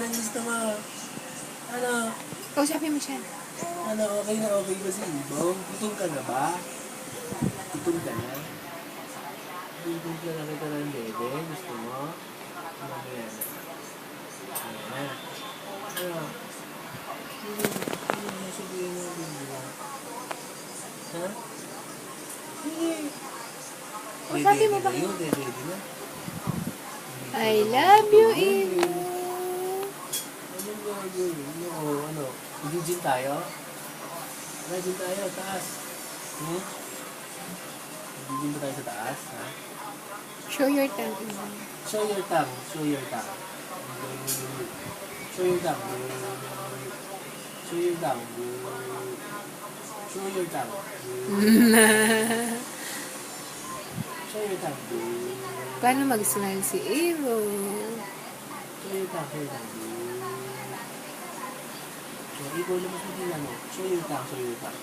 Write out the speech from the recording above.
gusto mo? Ano? Kausapin mo siya. Ano, okay na okay ba si Ibong? Gutom ka na ba? Gutom ka na? Gutom ka na kita ng dede? Gusto mo? Ano ba yan? Ayan. Ano? Ano sabihin mo din? Ha? Sige. Kausapin mo ba? Dede na. I love you, Ino. Anong gagawin mo? Ano? Mag-gym tayo? Mag-gym tayo, taas. Mag-gym ba tayo sa taas? Ha? Show your tongue, Ino. Show your tongue. Show your tongue. Show your tongue. Show your tongue. Show your tongue. Show your tongue. Paano mag-smile si Ino? Show your tongue. Show your tongue. So, ikaw lumos mo din ano. Show your tongue. Show your tongue.